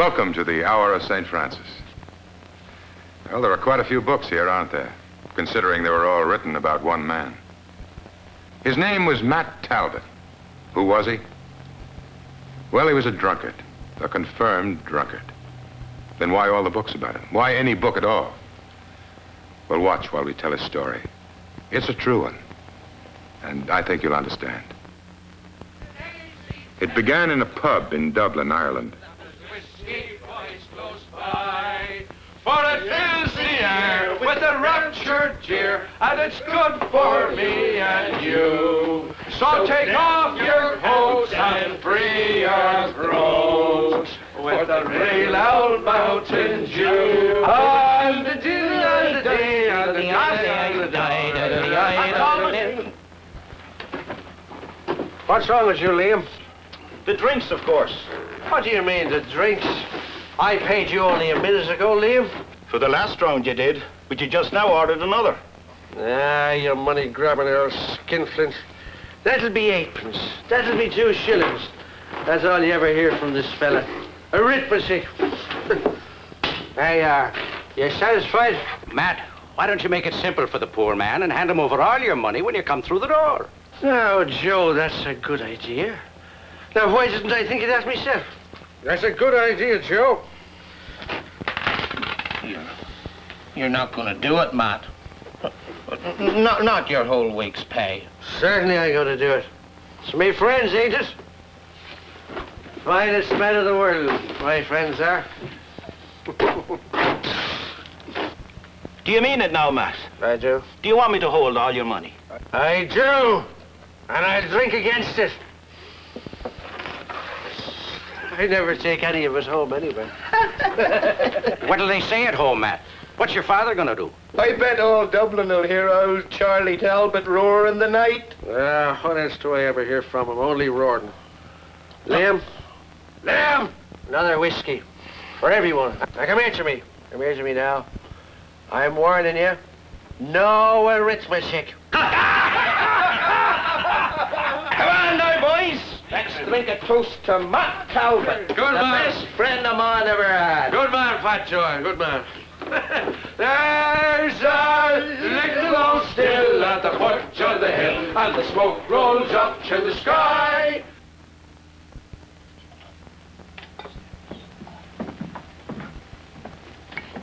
Welcome to the Hour of St. Francis. Well, there are quite a few books here, aren't there? Considering they were all written about one man. His name was Matt Talbot. Who was he? Well, he was a drunkard, a confirmed drunkard. Then why all the books about him? Why any book at all? Well, watch while we tell his story. It's a true one, and I think you'll understand. It began in a pub in Dublin, Ireland. For it fills the air with a raptured cheer, and it's good for me and you. So take off your coats and free your throats with the real old Mountain Dew. And the dew and the day and the day. What's wrong with you, Liam? The drinks, of course. What do you mean, the drinks? I paid you only a minute ago, Liam. For the last round you did, but you just now ordered another. Ah, you money-grabbing old skinflint. That'll be 8p. That'll be 2 shillings. That's all you ever hear from this fella. Arithmetic. There you are. You satisfied? Matt, why don't you make it simple for the poor man and hand him over all your money when you come through the door? Now, Joe, that's a good idea. Now, why didn't I think of that myself? That's a good idea, Joe. You're not going to do it, Matt. Not your whole week's pay. Certainly I'm going to do it. It's me friends, ain't it? Finest men of the world, my friends are. Do you mean it now, Matt? I do. Do you want me to hold all your money? I do. And I'll drink against it. I never take any of it home anyway. What do they say at home, Matt? What's your father going to do? I bet all Dublin will hear old Charlie Talbot roar in the night. What else do I ever hear from him? Only roaring. Liam? Liam! Another whiskey. For everyone. Now come here to me. Come here to me now. I'm warning you. No arithmetic. Come on now, boys. Let's drink a toast to Matt Talbot. Good the man. best friend a man ever had. Good man, Fat Joy. Good man. There's a little old still at the foot of the hill, and the smoke rolls up to the sky.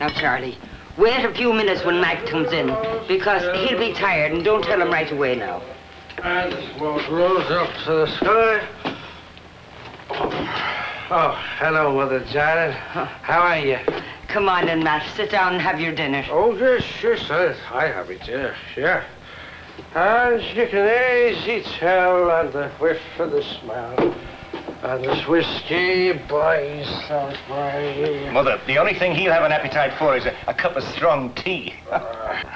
Now, Charlie, wait a few minutes when Mac comes in, because he'll be tired, and don't tell him right away now. And the smoke rolls up to the sky. Oh, hello, Mother Janet. How are you? Come on then, Matt. Sit down and have your dinner. Oh, yes, I have it, yeah. And you can easy tell on the whiff of the smell. And this whiskey, boys, sounds right. Mother, the only thing he'll have an appetite for is a cup of strong tea.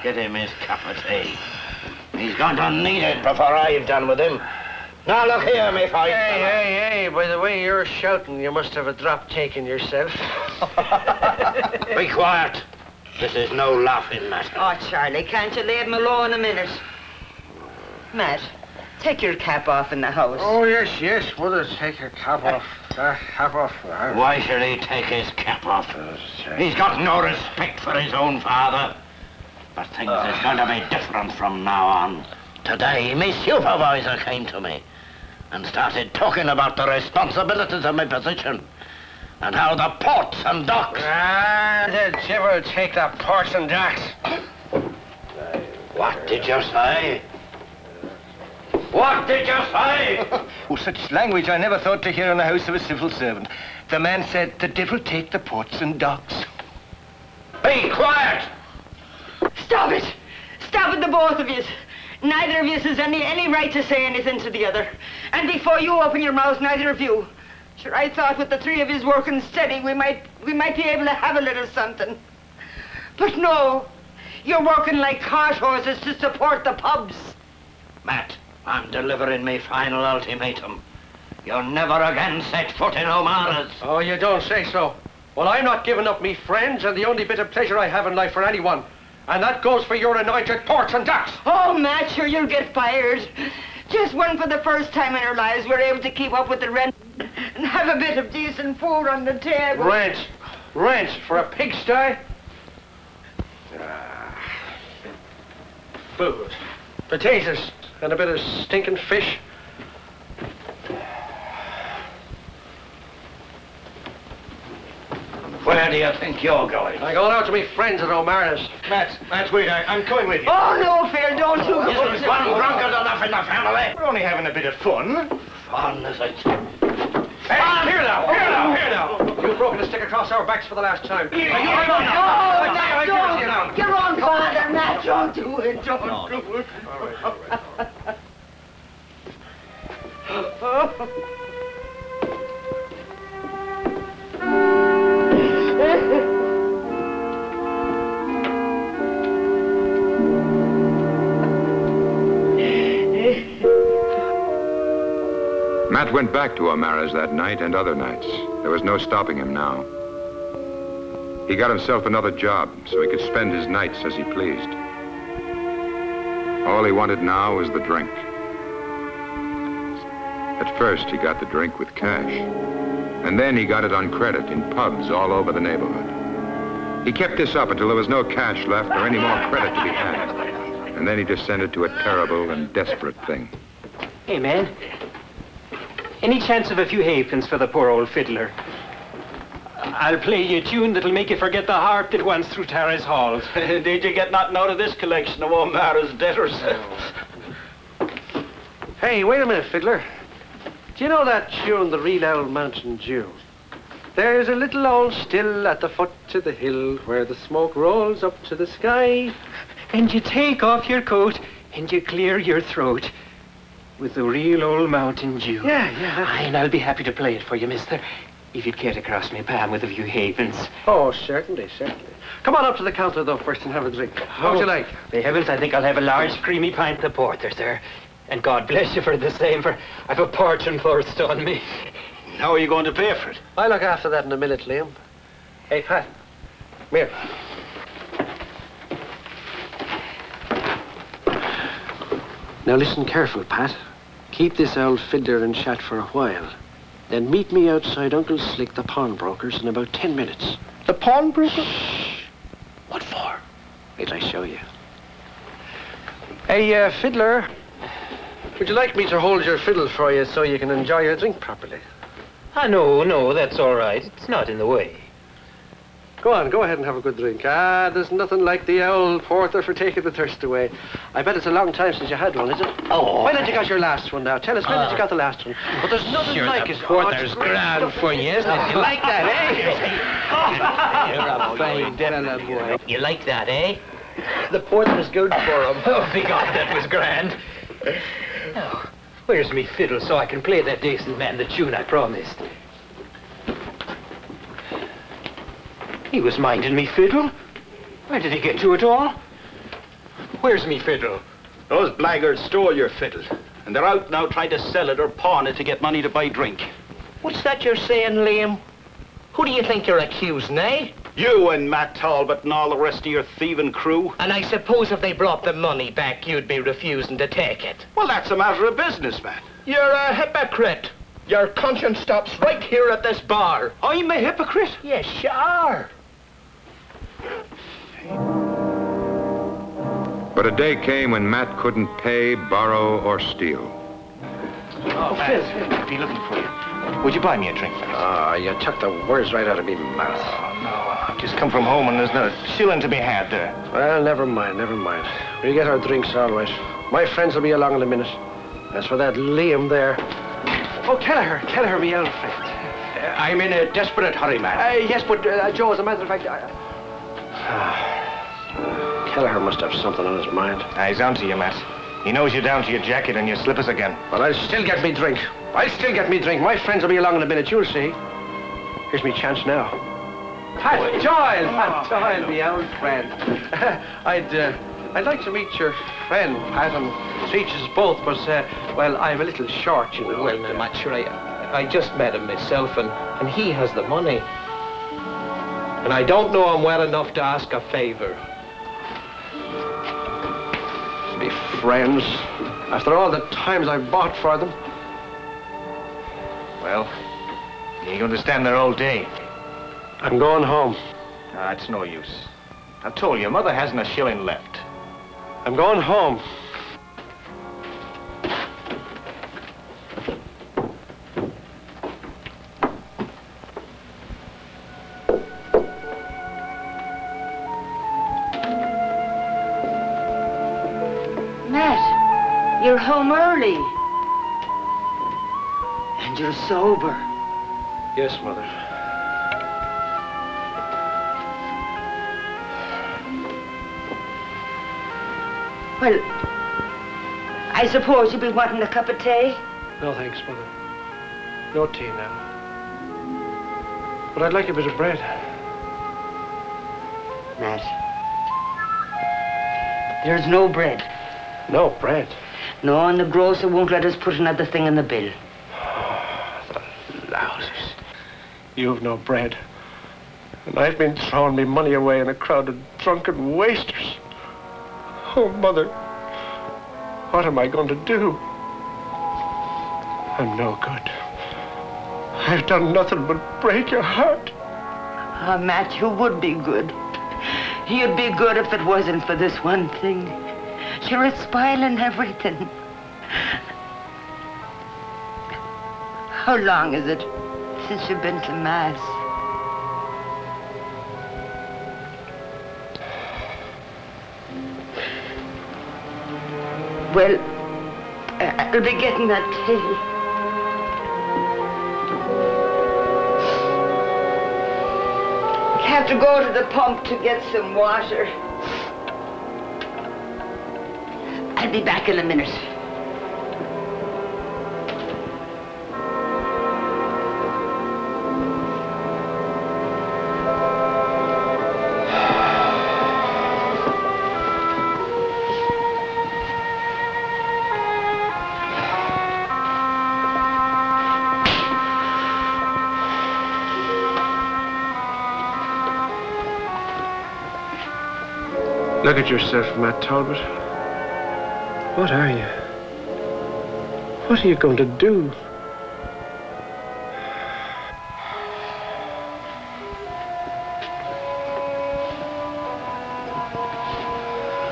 Get him his cup of tea. He's going to need it before I've done with him. Now, look here, me fight. Hey, by the way you're shouting, you must have a drop taken yourself. Be quiet. This is no laughing matter. Oh, Charlie, can't you leave him alone a minute? Matt, take your cap off in the house. Oh, yes, Mother, take your cap off. Cap off. Why should he take his cap off? He's got no respect for his own father. But things is going to be different from now on. Today, my supervisor came to me and started talking about the responsibilities of my position and how the ports and docks... The devil take the ports and docks. What did you say? What did you say? Oh, such language I never thought to hear in the house of a civil servant. The man said, the devil take the ports and docks. Be quiet! Stop it! Stop it, the both of you. Neither of you has any right to say anything to the other. And before you open your mouths, neither of you. Sure, I thought with the three of you working steady, we might be able to have a little something. But no, you're working like cart horses to support the pubs. Matt, I'm delivering my final ultimatum. You'll never again set foot in O'Mara's. Oh, you don't say so. Well, I'm not giving up me friends and the only bit of pleasure I have in life for anyone. And that goes for your anointed ports and docks. Oh, Matt, sure, you'll get fired. Just when for the first time in our lives we're able to keep up with the rent and have a bit of decent food on the table. Rent. Rent for a pigsty? Food. Potatoes and a bit of stinking fish. Where do you think you're going? I'm going out to meet friends at O'Mara's. Matt, wait, I'm coming with you. Oh, no, Phil, don't you go. There's one drunkard enough in the family. We're only having a bit of fun. Fun, is it? Hey, here now. You've broken a stick across our backs for the last time. No, Matt, don't. You're on, Father. Matt, don't do it. Don't do it. All right. Matt went back to O'Mara's that night and other nights. There was no stopping him now. He got himself another job so he could spend his nights as he pleased. All he wanted now was the drink. At first, he got the drink with cash. And then he got it on credit in pubs all over the neighborhood. He kept this up until there was no cash left or any more credit to be had. And then he descended to a terrible and desperate thing. Hey, man. Any chance of a few halfpence for the poor old fiddler? I'll play you a tune that'll make you forget the harp that runs through Tara's halls. Did you get nothing out of this collection of O'Mara's debtors? Hey, wait a minute, fiddler. Do you know that tune, The Real Old Mountain Dew? There's a little old still at the foot of the hill where the smoke rolls up to the sky. And you take off your coat and you clear your throat with the real old Mountain Dew. Yeah. Aye, and I'll be happy to play it for you, mister, if you'd care to cross me palm with a few halfpence. Oh, certainly. Come on up to the counter, though, first and have a drink. How would you like? By heavens, I think I'll have a large creamy pint of porter, sir. And God bless you for the same, for I've a fortune forced on me. How are you going to pay for it? I'll look after that in a minute, Liam. Hey, Pat. Come here. Now listen careful, Pat. Keep this old fiddler in chat for a while. Then meet me outside Uncle Slick, the pawnbroker's, in about 10 minutes. The pawnbroker? What for? Wait till I show you. Hey, fiddler. Would you like me to hold your fiddle for you so you can enjoy your drink properly? Ah, no, that's all right. It's not in the way. Go on, go ahead and have a good drink. There's nothing like the old porter for taking the thirst away. I bet it's a long time since you had one, is it? Oh. When did you got your last one now? Tell us, when did you got the last one? But there's nothing like it. Porter's grand for you, isn't it? You like that, eh? You're a fine fella, boy. You like that, eh? The porter's good for him. Oh, begone, that was grand. Now, where's me fiddle so I can play that decent man the tune I promised? He was minding me fiddle. Where did he get to it all? Where's me fiddle? Those blackguards stole your fiddle, and they're out now trying to sell it or pawn it to get money to buy drink. What's that you're saying, Liam? Who do you think you're accusing, eh? You and Matt Talbot and all the rest of your thieving crew. And I suppose if they brought the money back, you'd be refusing to take it. Well, that's a matter of business, man. You're a hypocrite. Your conscience stops right here at this bar. I'm a hypocrite? Yes, you are. But a day came when Matt couldn't pay, borrow, or steal. Oh, Matt, I'll be looking for you. Would you buy me a drink? You took the words right out of me mouth. Oh, no. I've just come from home and there's not a shilling to be had there. Well, never mind. We'll get our drinks all right. My friends will be along in a minute. As for that Liam there... Oh, Kelleher, me old friend. I'm in a desperate hurry, man. Yes, but Joe, as a matter of fact... Kelleher must have something on his mind. He's on to you, Matt. He knows you're down to your jacket and your slippers again. Well, I'll still get me drink. My friends will be along in a minute, you'll see. Here's me chance now. Pat Doyle, me old friend. I'd like to meet your friend, Pat, and treat us both, but, well, I'm a little short, you know. Well, Matt, sure, I just met him myself, and he has the money. And I don't know him well enough to ask a favor. Be friends, after all the times I've bought for them. Well, You're going to stand there all day. I'm going home. Ah, it's no use. I told you, Mother hasn't a shilling left. I'm going home. Matt, you're home early. And you're sober. Yes, Mother. Well, I suppose you'll be wanting a cup of tea? No, thanks, Mother. No tea now. But I'd like a bit of bread. Matt, there's no bread. No bread? No, and the grocer won't let us put another thing in the bill. The louses. You've no bread. And I've been throwing me money away in a crowd of drunken wasters. Oh, Mother, what am I going to do? I'm no good. I've done nothing but break your heart. Ah, Matt, you would be good. You'd be good if it wasn't for this one thing. Sure, it's spoiling everything. How long is it since you've been to Mass? Well, I'll be getting that tea. I have to go to the pump to get some water. I'll be back in a minute. Look at yourself, Matt Talbot. What are you? What are you going to do?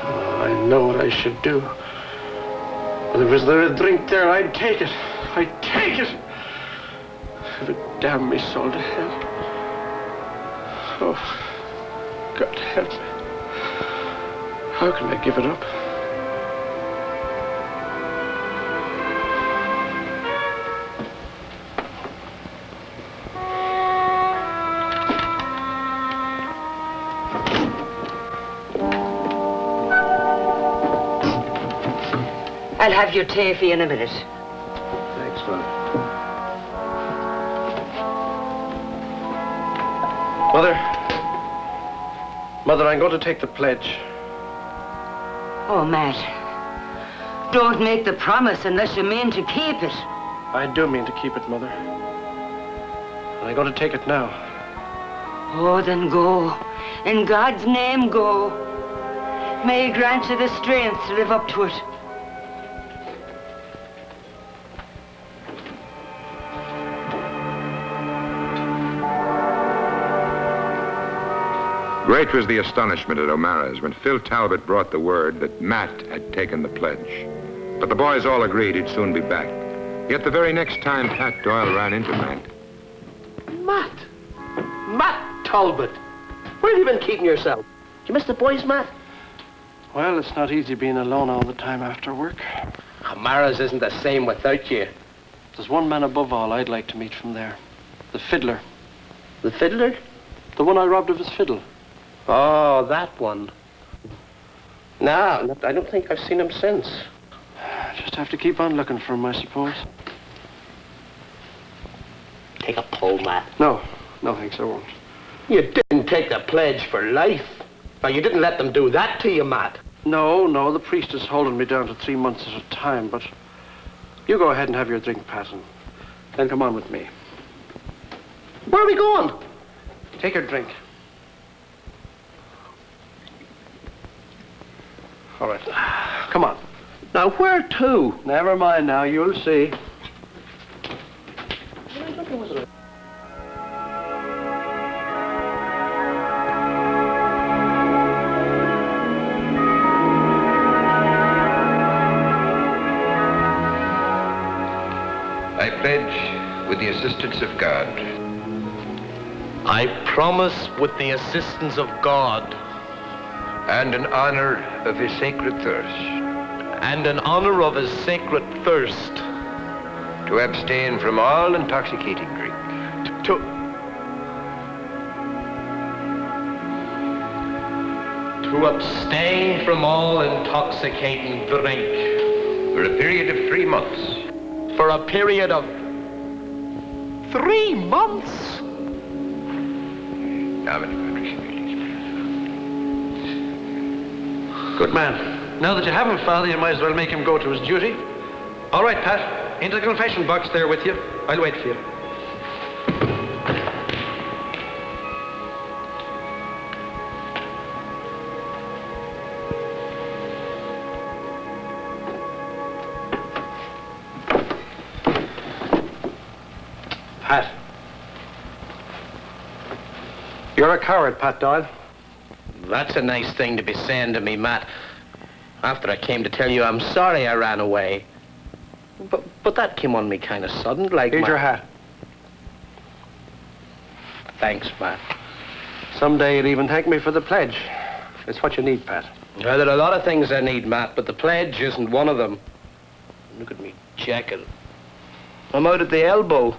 Oh, I know what I should do. Well, was there a drink there, I'd take it. I'd take it. If it damn me soul to hell. Oh, God help me. How can I give it up? I'll have your tea for you in a minute. Thanks, Mother. Mother, I'm going to take the pledge. Oh, Matt, don't make the promise unless you mean to keep it. I do mean to keep it, Mother. And I'm going to take it now. Oh, then go. In God's name, go. May He grant you the strength to live up to it. Great was the astonishment at O'Mara's when Phil Talbot brought the word that Matt had taken the pledge. But the boys all agreed he'd soon be back. Yet the very next time Pat Doyle ran into Matt. Matt Talbot! Where have you been keeping yourself? Did you miss the boys, Matt? Well, it's not easy being alone all the time after work. O'Mara's isn't the same without you. There's one man above all I'd like to meet from there. The fiddler. The fiddler? The one I robbed of his fiddle. Oh, that one. No, I don't think I've seen him since. Just have to keep on looking for him, I suppose. Take a pull, Matt. No, thanks, I won't. You didn't take the pledge for life. Now, you didn't let them do that to you, Matt. No, the priest is holding me down to 3 months at a time, but you go ahead and have your drink, Pat, and then come on with me. Where are we going? Take your drink. All right, come on. Now, where to? Never mind now, you'll see. pledge with the assistance of God. I promise with the assistance of God. And in honor of his sacred thirst. And in honor of his sacred thirst. To abstain from all intoxicating drink. To abstain from all intoxicating drink. For a period of 3 months. For a period of 3 months? Good man. Now that you have him, Father, you might as well make him go to his duty. All right, Pat. Into the confession box there with you. I'll wait for you. Pat. You're a coward, Pat Doyle. That's a nice thing to be saying to me, Matt. After I came to tell you I'm sorry I ran away. But that came on me kind of sudden, like. Here's your hat. Thanks, Matt. Someday you'll even thank me for the pledge. It's what you need, Pat. Well, there are a lot of things I need, Matt, but the pledge isn't one of them. Look at me jacket. I'm out at the elbow.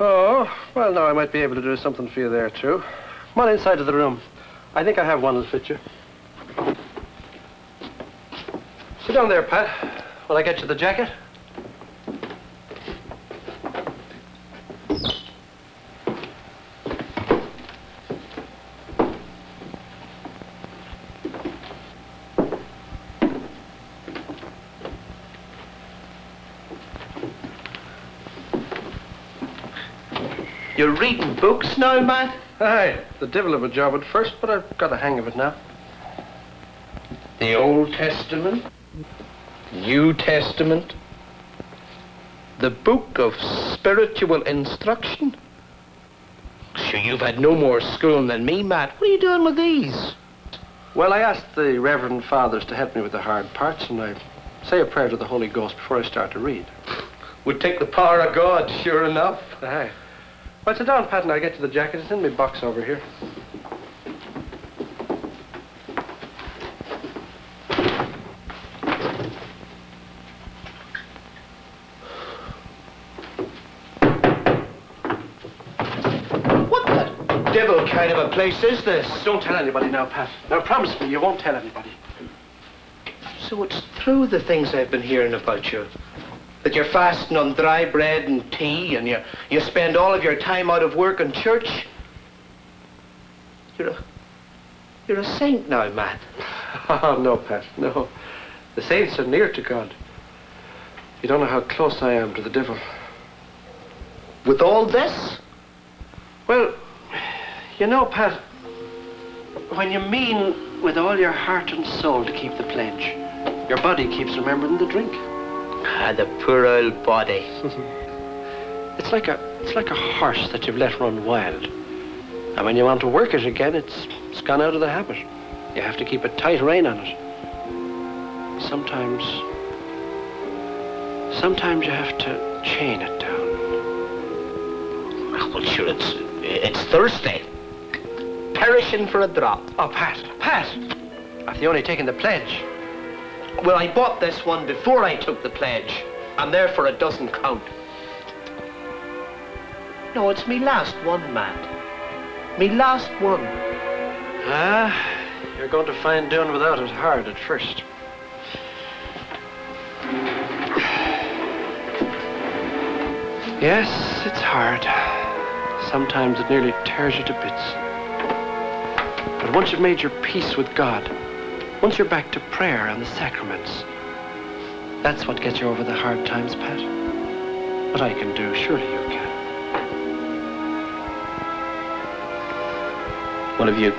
Oh, well, now I might be able to do something for you there, too. Come on inside to the room. I think I have one that'll fit you. Sit down there, Pat. Will I get you the jacket? You're reading books now, Matt? Aye, the devil of a job at first, but I've got the hang of it now. The Old Testament, New Testament, the book of spiritual instruction. Sure, you've had no more schooling than me, Matt. What are you doing with these? Well, I asked the Reverend Fathers to help me with the hard parts, and I say a prayer to the Holy Ghost before I start to read. Would take the power of God, sure enough. Aye. Well, sit down, Pat, and I'll get you the jacket. It's in my box over here. What the devil kind of a place is this? Don't tell anybody now, Pat. Now, promise me you won't tell anybody. So it's through the things I've been hearing about you. That you're fasting on dry bread and tea, and you spend all of your time out of work in church. You're a saint now, Matt. Oh, no, Pat, no. The saints are near to God. You don't know how close I am to the devil. With all this? Well, you know, Pat, when you mean with all your heart and soul to keep the pledge, your body keeps remembering the drink. Ah, the poor old body. It's like a horse that you've let run wild. And when you want to work it again, it's gone out of the habit. You have to keep a tight rein on it. Sometimes you have to chain it down. Well, sure, it's thirsty. Perishing for a drop. Oh, Pat. I've only taken the pledge. Well, I bought this one before I took the pledge, and therefore it doesn't count. No, it's me last one, Matt. Me last one. You're going to find doing without it hard at first. Yes, it's hard. Sometimes it nearly tears you to bits. But once you've made your peace with God, once you're back to prayer and the sacraments, that's what gets you over the hard times, Pat. What I can do, surely you can. Well, if you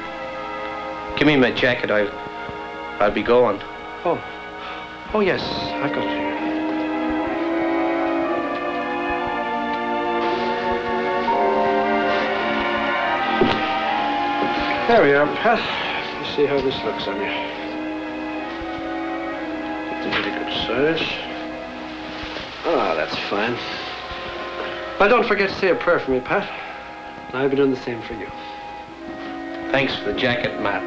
give me my jacket, I'll be going. Oh yes, I've got it here. There we are, Pat. Let's see how this looks on you. It's a really good size. Ah, that's fine. Well, don't forget to say a prayer for me, Pat. And I'll be doing the same for you. Thanks for the jacket, Matt.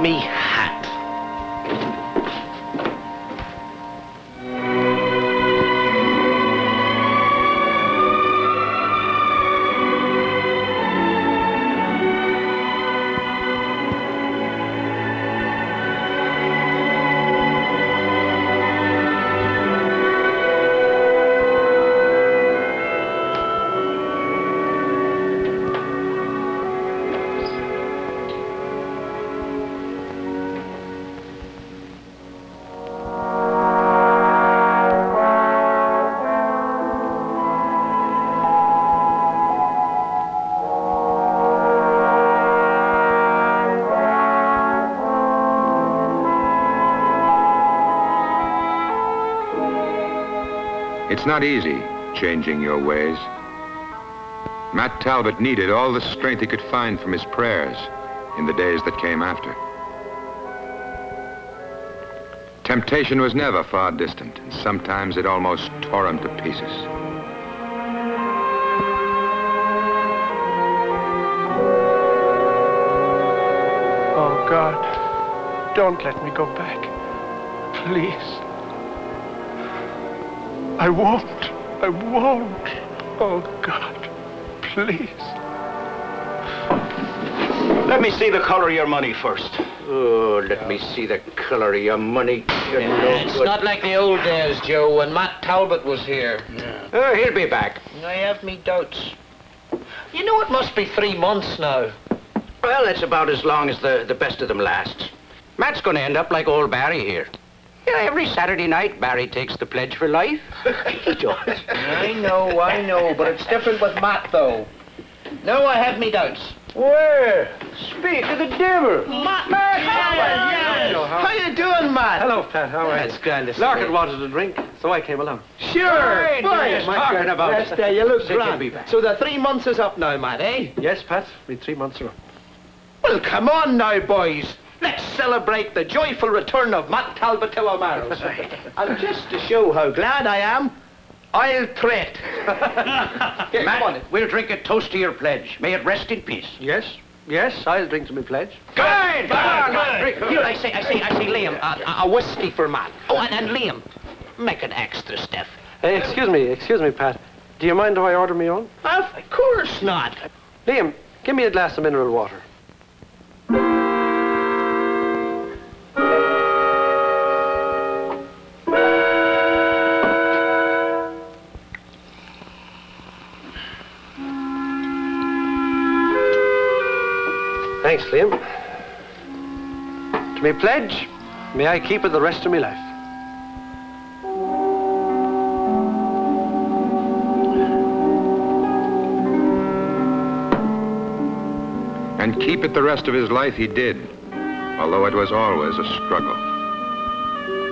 Me hat. It's not easy changing your ways. Matt Talbot needed all the strength he could find from his prayers in the days that came after. Temptation was never far distant, and sometimes it almost tore him to pieces. Oh, God, don't let me go back. Please. I won't. I won't. Oh, God, please. Let me see the color of your money first. Oh, let me see the color of your money. It's not like the old days, Joe, when Matt Talbot was here. Yeah. He'll be back. I have me doubts. You know, it must be 3 months now. Well, that's about as long as the best of them lasts. Matt's going to end up like old Barry here. Yeah, every Saturday night, Barry takes the pledge for life. He does. I know, but it's different with Matt, though. No, I have me doubts. Where? Speak of the devil. Matt! How you doing, Matt? Hello, Pat. How are you? That's grand to see Larkin you. wanted a drink, so I came along. Sure. Boy, talking about Yes, there, you look Good to grand. be back. So the 3 months is up now, Matt, eh? Yes, Pat. We 3 months are up. Well, come on now, boys. Let's celebrate the joyful return of Matt Talbot to O'Mara's. And just to show how glad I am, I'll threat. Matt, we'll drink a toast to your pledge. May it rest in peace. Yes, I'll drink to my pledge. Good! Here, I say, Liam, a whiskey for Matt. Oh, and Liam, make an extra stiff. Hey, excuse me, Pat. Do you mind if I order me own? Of course not. Liam, give me a glass of mineral water. Thanks, Liam. To me pledge, may I keep it the rest of my life. And keep it the rest of his life he did, although it was always a struggle.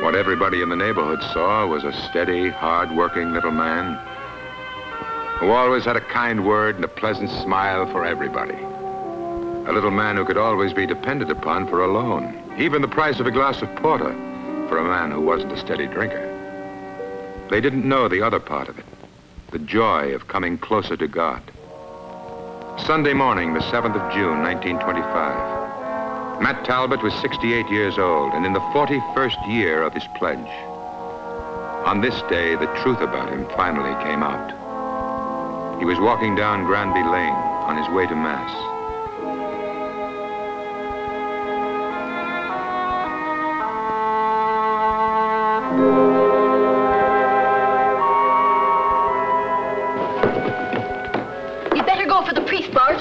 What everybody in the neighborhood saw was a steady, hard-working little man who always had a kind word and a pleasant smile for everybody. A little man who could always be depended upon for a loan, even the price of a glass of porter for a man who wasn't a steady drinker. They didn't know the other part of it, the joy of coming closer to God. Sunday morning, the 7th of June, 1925. Matt Talbot was 68 years old and in the 41st year of his pledge. On this day, the truth about him finally came out. He was walking down Granby Lane on his way to Mass. You better go for the priest, Bart.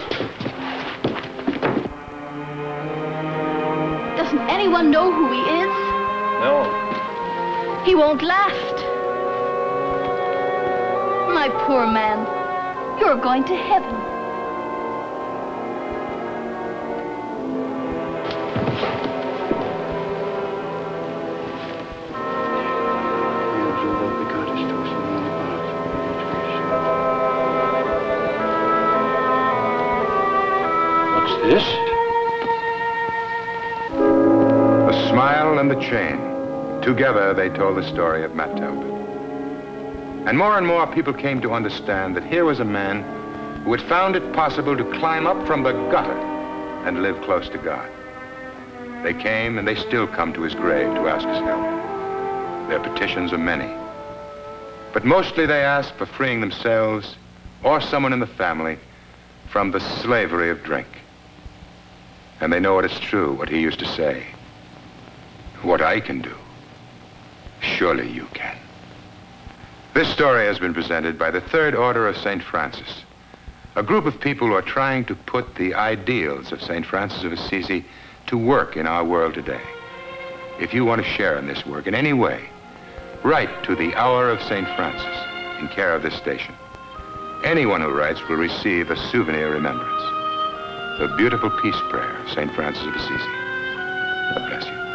Doesn't anyone know who he is? No. He won't last. My poor man, you're going to heaven. This? smile and the chain. Together, they told the story of Matt Talbot. And more people came to understand that here was a man who had found it possible to climb up from the gutter and live close to God. They came, and they still come to his grave to ask his help. Their petitions are many. But mostly they ask for freeing themselves or someone in the family from the slavery of drink. And they know it is true, what he used to say. What I can do, surely you can. This story has been presented by the Third Order of St. Francis, a group of people who are trying to put the ideals of St. Francis of Assisi to work in our world today. If you want to share in this work in any way, write to the Hour of St. Francis in care of this station. Anyone who writes will receive a souvenir remembrance. The beautiful peace prayer of St. Francis of Assisi. God bless you.